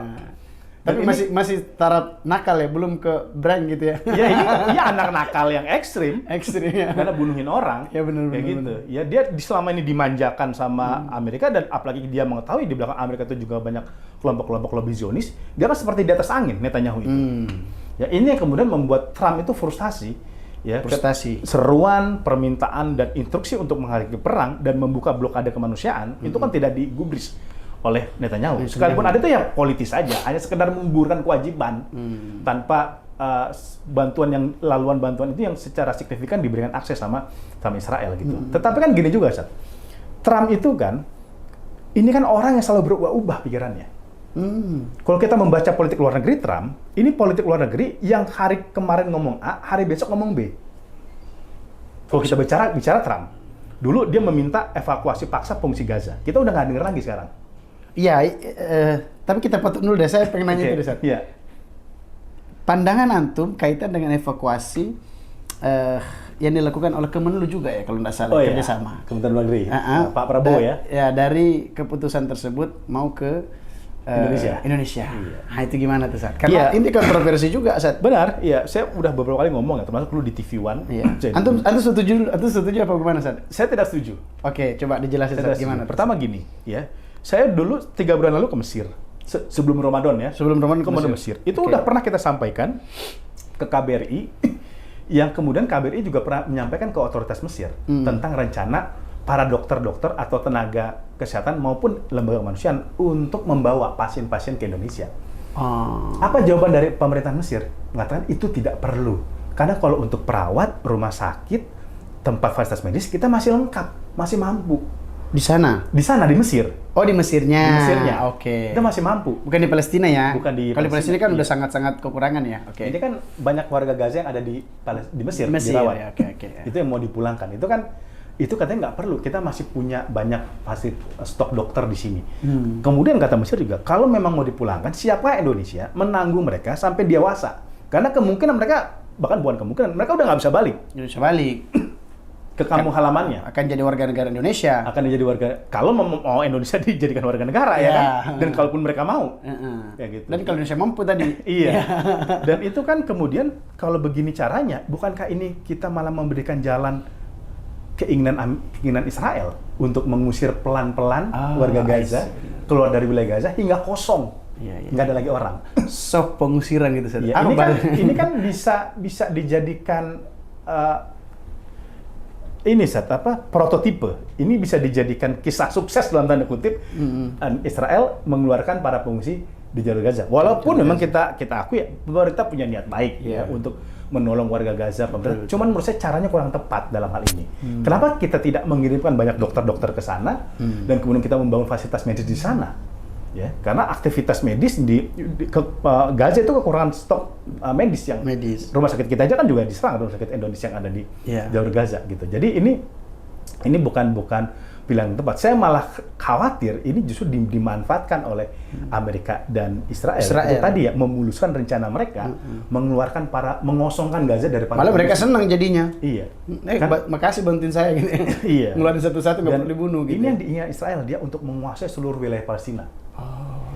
Tapi Dan ini- masih taraf nakal ya, belum ke brand gitu ya. Ya ini anak nakal yang ekstrim. Ekstrim ya. Karena bunuhin orang. Ya, bener, kayak bener, gitu. Ya dia selama ini dimanjakan sama Amerika, dan apalagi dia mengetahui di belakang Amerika itu juga banyak kelompok-kelompok lobby Zionis, dia kan seperti di atas angin Netanyahu itu. Ya ini yang kemudian membuat Trump itu frustasi. Ya, Frustasi. seruan, permintaan dan instruksi untuk menghadapi perang dan membuka blokade kemanusiaan itu kan tidak digubris oleh Netanyahu. Sekalipun ada itu ya politis saja, hanya sekedar menggugurkan kewajiban tanpa bantuan bantuan itu yang secara signifikan diberikan akses sama Israel gitu. Tetapi kan gini juga, Sat. Trump itu kan ini kan orang yang selalu berubah-ubah pikirannya. Kalau kita membaca politik luar negeri Trump, ini politik luar negeri yang hari kemarin ngomong A, hari besok ngomong B. Kalau kita bicara Trump, dulu dia meminta evakuasi paksa pengungsi Gaza. Kita udah nggak denger lagi sekarang. Iya, tapi kita potong dulu deh. Saya pengen nanya itu deh, Sat. Iya. Pandangan antum kaitan dengan evakuasi yang dilakukan oleh Kemenlu juga ya, kalau tidak salah, kerjasama. Kementerian Luar Negeri. Uh-uh. Pak Prabowo ya. Ya, dari keputusan tersebut mau ke Indonesia. Iya. Nah, itu gimana tuh, Sat? Karena ini kontroversi juga, Sat. Benar, iya. Saya udah beberapa kali ngomong ya, termasuk dulu di TV One. Iya. Antum setuju apa gimana, Sat? Saya tidak setuju. Oke, coba dijelasin, Sat, gimana? Pertama gini, ya. Saya dulu 3 bulan lalu ke Mesir. Sebelum Ramadan ya. Sebelum Ramadan ke Mesir. Itu udah pernah kita sampaikan ke KBRI, yang kemudian KBRI juga pernah menyampaikan ke otoritas Mesir tentang rencana para dokter-dokter atau tenaga kesehatan maupun lembaga kemanusiaan untuk membawa pasien-pasien ke Indonesia. Apa jawaban dari pemerintah Mesir? Mengatakan itu tidak perlu. Karena kalau untuk perawat, rumah sakit, tempat fasilitas medis, kita masih lengkap, masih mampu. Di sana? Di sana, di Mesir. Oh, di Mesirnya. Di Mesirnya. Oke. Kita masih mampu. Bukan di Palestina ya? Bukan di Kalau di Palestina kan iya. udah sangat-sangat kekurangan ya. Oke. Ini kan banyak warga Gaza yang ada di Mesir, Di Mesir, dirawat. ya, oke. Itu yang mau dipulangkan. Itu katanya nggak perlu. Kita masih punya banyak stok dokter di sini. Kemudian kata Mesir juga, kalau memang mau dipulangkan, siapa Indonesia menanggung mereka sampai dewasa? Karena kemungkinan mereka, bahkan bukan kemungkinan, mereka udah nggak bisa balik Indonesia balik. ke kampung halamannya. Akan jadi warga negara Indonesia. Akan jadi warga, kalau mau Indonesia dijadikan warga negara ya Ya. kan? Dan kalaupun mereka mau. Kayak gitu. Dan kalau Indonesia mampu tadi. Iya. Dan itu kan kemudian kalau begini caranya, bukankah ini kita malah memberikan jalan keinginan Israel untuk mengusir pelan-pelan warga Gaza keluar dari wilayah Gaza hingga kosong. Iya. Nggak ada lagi orang. Soft pengusiran gitu, Sat. Ya, ini kan bisa dijadikan prototipe. Ini bisa dijadikan kisah sukses dalam tanda kutip. Israel mengeluarkan para pengungsi di jalur Gaza. Walaupun memang kita akui pemerintah punya niat baik ya untuk menolong warga Gaza. Cuman menurut saya caranya kurang tepat dalam hal ini. Kenapa kita tidak mengirimkan banyak dokter-dokter ke sana dan kemudian kita membangun fasilitas medis di sana? Ya, karena aktivitas medis di Gaza itu kekurangan stok medis yang rumah sakit kita aja kan juga diserang, rumah sakit Indonesia yang ada di jalur Gaza gitu. Jadi ini bukan pilihan yang tepat. Saya malah khawatir ini justru dimanfaatkan oleh Amerika dan Israel. Itu tadi ya, memuluskan rencana mereka mengeluarkan mengosongkan Gaza dari para malah mereka senang jadinya. Iya. Makasih bantuin saya gitu. Iya. Ngeluarin satu-satu nggak perlu dibunuh gitu. Ini yang diingat Israel, dia untuk menguasai seluruh wilayah Palestina.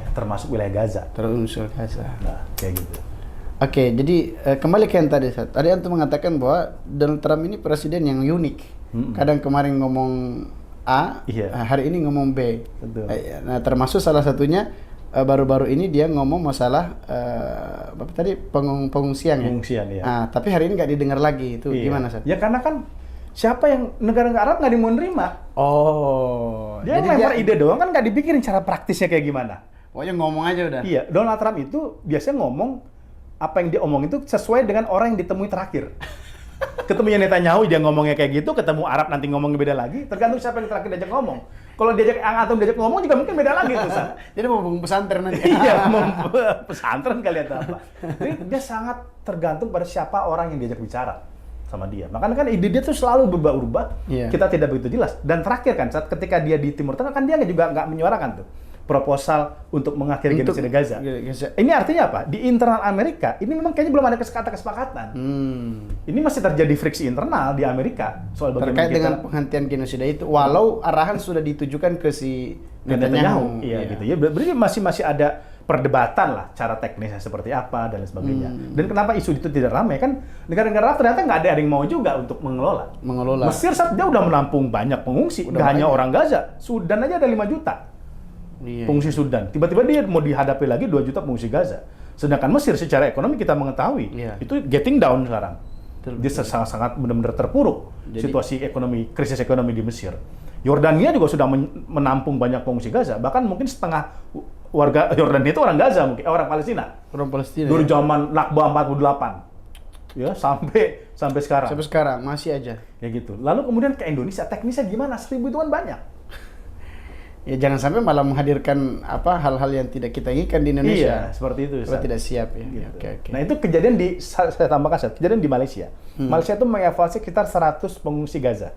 Ya, termasuk wilayah Gaza. Termasuk Gaza. Nah, kayak gitu. Oke, jadi kembali ke yang tadi, Sat. Tadi Antum mengatakan bahwa Donald Trump ini presiden yang unik. Kadang kemarin ngomong A, hari ini ngomong B. Betul. Nah, termasuk salah satunya baru-baru ini dia ngomong masalah apa tadi pengungsian ya. Pengungsian ya. Nah, tapi hari ini nggak didengar lagi. Itu gimana, Sat? Ya karena kan siapa yang negara-negara Arab nggak mau nerima. Dia jadi lempar ide doang, kan nggak dipikirin cara praktisnya kayak gimana. Pokoknya ngomong aja udah. Iya, Donald Trump itu biasanya ngomong apa yang dia omong itu sesuai dengan orang yang ditemui terakhir. Ketemunya Netanyahu dia ngomongnya kayak gitu, ketemu Arab nanti ngomongnya beda lagi, tergantung siapa yang terakhir diajak ngomong. Kalau diajak diajak ngomong juga mungkin beda lagi tuh. Jadi mau bangun pesantren nanti. Iya, mau pesantren kali atau apa. Jadi dia sangat tergantung pada siapa orang yang diajak bicara sama dia. Makanya kan ide dia tuh selalu berubah-ubah. Kita tidak begitu jelas. Dan terakhir kan saat ketika dia di Timur Tengah kan dia juga nggak menyuarakan tuh proposal untuk mengakhiri Untuk- genosida Gaza. Ini artinya apa? Di internal Amerika, ini memang kayaknya belum ada kesepakatan. Ini masih terjadi friksi internal di Amerika soal bagaimana Terkait kita dengan penghentian genosida itu, walau arahan sudah ditujukan ke si Netanyahu. Iya gitu ya. Berarti masih ada perdebatan lah cara teknisnya seperti apa dan lain sebagainya. Dan kenapa isu itu tidak ramai kan negara-negara Arab ternyata nggak ada yang mau juga untuk mengelola. Mesir saat dia udah menampung banyak pengungsi, nggak hanya orang Gaza. Sudan aja ada 5 juta pengungsi Sudan. Tiba-tiba dia mau dihadapi lagi 2 juta pengungsi Gaza. Sedangkan Mesir secara ekonomi kita mengetahui itu getting down sekarang. Dia sangat-sangat benar-benar terpuruk situasi ekonomi, krisis ekonomi di Mesir. Yordania juga sudah menampung banyak pengungsi Gaza, bahkan mungkin setengah warga Yordania itu orang Gaza, mungkin orang Palestina. Orang Palestina. Dari zaman Nakba 48. Ya, sampai sekarang. Sampai sekarang masih aja. Ya gitu. Lalu kemudian ke Indonesia, teknisnya gimana? 1.000 itu kan banyak. Ya jangan sampai malah menghadirkan hal-hal yang tidak kita inginkan di Indonesia. Iya, seperti itu. Kalau tidak siap ya. Gitu. Oke. Nah, itu kejadian saya tambahkan, kejadian di Malaysia. Malaysia itu mengevakuasi sekitar 100 pengungsi Gaza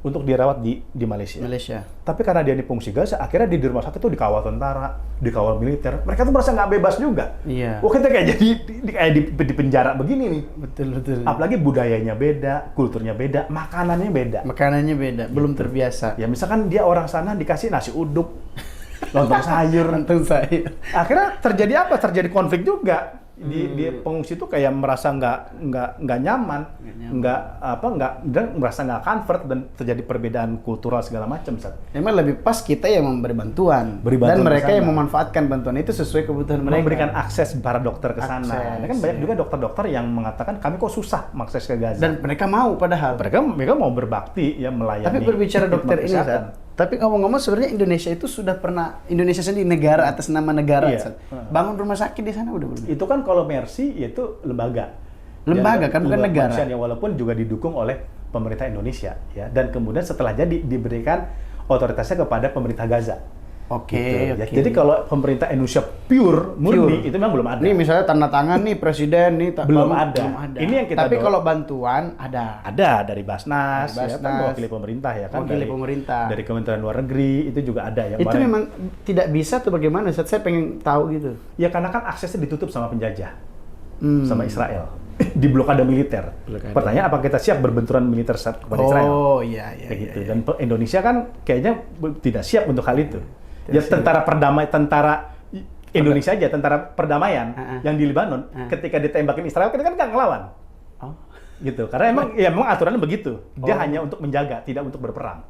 untuk dirawat di Malaysia. Tapi karena dia di pengungsi Gaza, akhirnya di rumah sakit itu dikawal tentara, dikawal militer. Mereka tuh merasa nggak bebas juga. Iya. Wah, kita kayak jadi di penjara begini nih. Betul. Apalagi budayanya beda, kulturnya beda, makanannya beda. Makanannya beda, belum terbiasa. Ya misalkan dia orang sana dikasih nasi uduk, lontong sayur. Lontong sayur. Akhirnya terjadi apa? Terjadi konflik juga. Di pengungsi itu kayak merasa nggak nyaman, dan merasa nggak comfort dan terjadi perbedaan kultural segala macam. Memang lebih pas kita yang memberi bantuan, dan mereka yang memanfaatkan bantuan itu sesuai kebutuhan mereka. Memberikan akses para dokter ke sana. Kan banyak juga dokter-dokter yang mengatakan kami kok susah mengakses ke Gaza. Dan mereka mau padahal. Mereka mau berbakti ya melayani. Tapi berbicara dokter ini, tapi ngomong-ngomong sebenarnya Indonesia itu sudah pernah, Indonesia sendiri negara atas nama negara, bangun rumah sakit di sana udah belum? Itu kan kalau Mercy itu lembaga. Lembaga kan bukan negara. Yang walaupun juga didukung oleh pemerintah Indonesia ya. Dan kemudian setelah jadi diberikan otoritasnya kepada pemerintah Gaza. Oke. Ya, jadi kalau pemerintah Indonesia pure murni itu memang belum ada. Ini misalnya tanda tangan nih presiden nih belum ada. Ini yang kita Tapi kalau bantuan ada. Ada dari Basnas, ya, kan mewakili pemerintah ya kan. Mewakili pemerintah. Dari Kementerian Luar Negeri itu juga ada yang itu memang tidak bisa tuh bagaimana? Saya pengen tahu gitu. Ya karena kan aksesnya ditutup sama penjajah. Sama Israel. Di blokade militer. Pertanyaan apa kita siap berbenturan militer kepada Israel? Oh iya. Gitu. Dan Indonesia kan kayaknya tidak siap untuk hal itu. Ya tentara Indonesia aja, tentara perdamaian yang di Lebanon, ketika ditembakin Israel kita kan nggak ngelawan. Gitu. Karena emang aturannya begitu. Dia hanya untuk menjaga, tidak untuk berperang.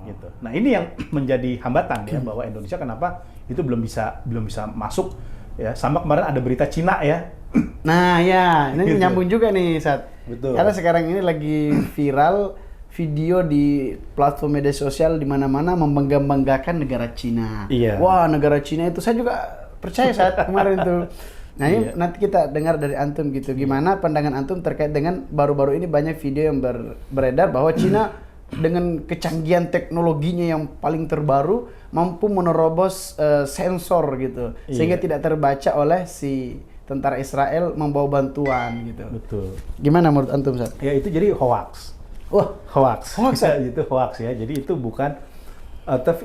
Gitu. Nah, ini yang menjadi hambatan ya bahwa Indonesia kenapa itu belum bisa masuk ya. Sama kemarin ada berita Cina ya. Nah, ya, ini nyambung juga nih, Sat. Betul. Karena sekarang ini lagi viral video di platform media sosial di mana-mana membangga-banggakan negara Cina. Iya. Wah, negara Cina itu saya juga percaya saat kemarin tuh. Nah, ini nanti kita dengar dari antum gitu. Gimana pandangan antum terkait dengan baru-baru ini banyak video yang beredar bahwa Cina dengan kecanggihan teknologinya yang paling terbaru mampu menerobos sensor gitu. Sehingga tidak terbaca oleh si tentara Israel membawa bantuan gitu. Betul. Gimana menurut antum, Sat? Ya itu jadi hoax. Wah, hoax ya, itu hoax ya. Jadi itu bukan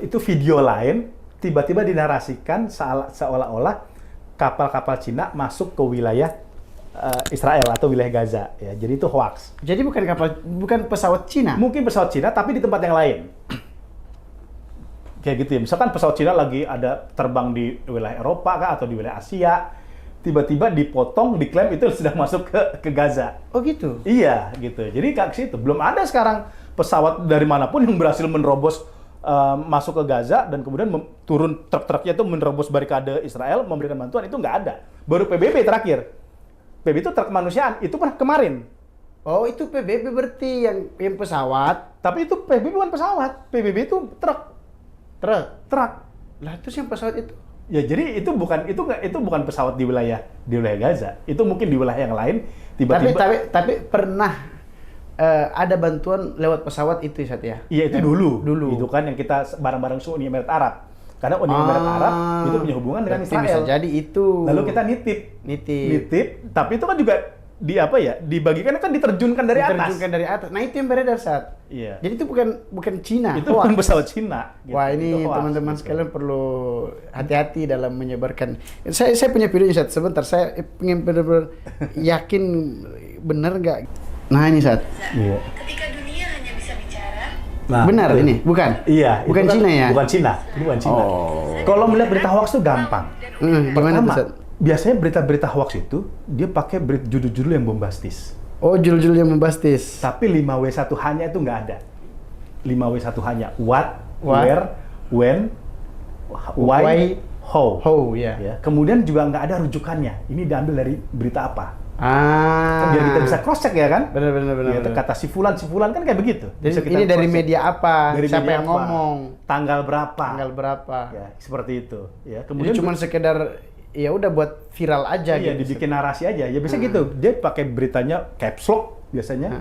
itu video lain tiba-tiba dinarasikan seolah-olah kapal-kapal Cina masuk ke wilayah Israel atau wilayah Gaza ya. Jadi itu hoax. Jadi bukan pesawat Cina. Mungkin pesawat Cina tapi di tempat yang lain. Kayak gitu ya. Misalkan pesawat Cina lagi ada terbang di wilayah Eropa kah atau di wilayah Asia, tiba-tiba dipotong, diklaim itu sudah masuk ke Gaza. Oh gitu? Iya, gitu. Jadi ke situ. Belum ada sekarang pesawat dari manapun yang berhasil menerobos masuk ke Gaza dan kemudian turun truk-truknya itu menerobos barikade Israel, memberikan bantuan, itu nggak ada. Baru PBB terakhir. PBB itu truk kemanusiaan, itu pun kemarin. Oh, itu PBB berarti yang pesawat. Tapi itu PBB bukan pesawat, PBB itu truk. Truk. Lah terus yang pesawat itu? Ya jadi itu bukan pesawat di wilayah Gaza. Itu mungkin di wilayah yang lain tiba-tiba. Tapi pernah ada bantuan lewat pesawat itu ya? Iya itu dulu. Itu kan yang kita bareng-bareng Uni Emirat Arab. Karena Uni Emirat Arab itu punya hubungan dengan Israel. Bisa jadi itu. Lalu kita nitip. Tapi itu kan juga dibagikan kan diterjunkan dari atas. Diterjunkan dari atas. Nah itu yang beredar saat. Iya. Jadi itu bukan Cina. Itu bukan pesawat Cina. Gitu. Wah ini teman-teman sekalian perlu hati-hati dalam menyebarkan. Saya punya videonya Sat. Sebentar saya ingin benar-benar yakin benar nggak. Nah ini Sat. Iya. Ketika dunia hanya bisa bicara. Nah, benar itu. ini? Bukan? Iya. Bukan Kan, Cina ya? Bukan Cina. Ini bukan Cina. Oh. Kalau melihat berita hoax tuh gampang. Gimana tuh Pertama, Sat? biasanya berita-berita hoax itu dia pakai judul-judul yang bombastis. Oh judul-judul yang membastis. Tapi 5W1H-nya itu nggak ada. 5W1H-nya what, What? where, when, why, how. How ya. Ya. Kemudian juga nggak ada rujukannya. Ini diambil dari berita apa? Kan Ah. biar kita bisa cross check ya kan? Benar. Ya, itu kata si fulan kan kayak begitu. Bisa Jadi kita ini dari cross check. media apa? Dari Siapa media yang apa? ngomong? Tanggal berapa? Tanggal berapa? Ya, seperti itu. Ya, Kemudian cuma sekedar ya udah buat viral aja iya, gitu. dibikin narasi aja. Ya bisa gitu. Dia pakai beritanya caps lock biasanya.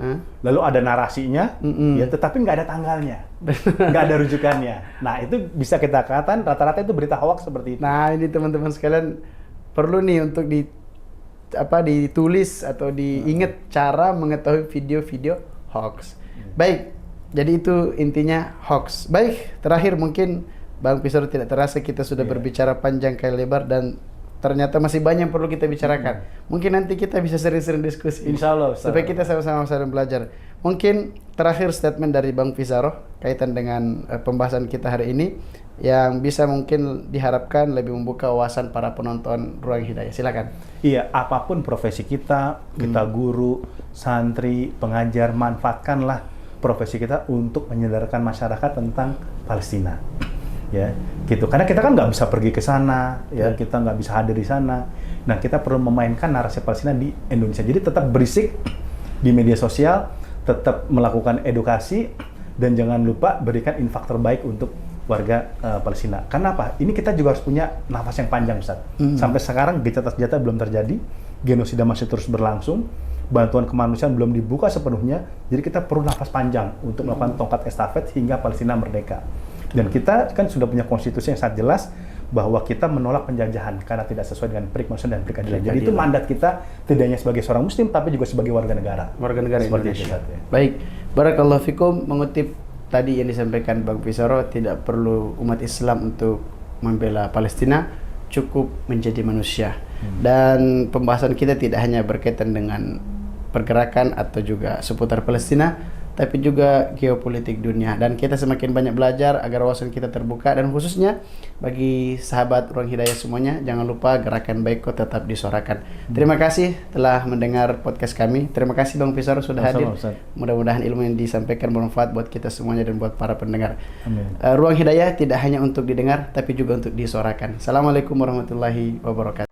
Lalu ada narasinya, ya tetapi nggak ada tanggalnya. Nggak ada rujukannya. Nah, itu bisa kita katakan rata-rata itu berita hoax seperti itu. Nah, ini teman-teman sekalian perlu nih untuk ditulis atau diingat cara mengetahui video-video hoax. Baik. Jadi itu intinya hoax. Baik, terakhir mungkin Bang Pizarro tidak terasa kita sudah berbicara panjang kali lebar dan ternyata masih banyak yang perlu kita bicarakan. Mungkin nanti kita bisa sering-sering diskusi. Insya Allah. Supaya kita sama-sama saling belajar. Mungkin terakhir statement dari Bang Pizarro kaitan dengan pembahasan kita hari ini yang bisa mungkin diharapkan lebih membuka wawasan para penonton Ruang Hidayah. Silakan. Iya, apapun profesi kita guru, santri, pengajar, manfaatkanlah profesi kita untuk menyadarkan masyarakat tentang Palestina. Ya, gitu. Karena kita kan nggak bisa pergi ke sana, ya, kita nggak bisa hadir di sana. Nah, kita perlu memainkan narasi Palestina di Indonesia. Jadi tetap berisik di media sosial, tetap melakukan edukasi, dan jangan lupa berikan infak terbaik untuk warga Palestina. Karena apa? Ini kita juga harus punya nafas yang panjang, Ustaz. Sampai sekarang gencatan senjata belum terjadi, genosida masih terus berlangsung, bantuan kemanusiaan belum dibuka sepenuhnya. Jadi kita perlu nafas panjang untuk melakukan tongkat estafet hingga Palestina merdeka. Dan kita kan sudah punya konstitusi yang sangat jelas bahwa kita menolak penjajahan karena tidak sesuai dengan prinsip kemanusiaan dan keadilan. Jadi itu mandat kita tidak hanya sebagai seorang muslim tapi juga sebagai warga negara. Warga negara seperti Indonesia. itu, ya. Baik, barakallahu fikum, mengutip tadi yang disampaikan Bang Pizarro, tidak perlu umat Islam untuk membela Palestina, cukup menjadi manusia. Dan pembahasan kita tidak hanya berkaitan dengan pergerakan atau juga seputar Palestina, tapi juga geopolitik dunia. Dan kita semakin banyak belajar agar wawasan kita terbuka, dan khususnya bagi sahabat Ruang Hidayah semuanya, jangan lupa gerakan Baiko tetap disuarakan. Terima kasih telah mendengar podcast kami. Terima kasih Bang Pizarro sudah hadir. Mudah-mudahan ilmu yang disampaikan bermanfaat buat kita semuanya dan buat para pendengar. Amin. Ruang Hidayah tidak hanya untuk didengar tapi juga untuk disuarakan. Assalamualaikum warahmatullahi wabarakatuh.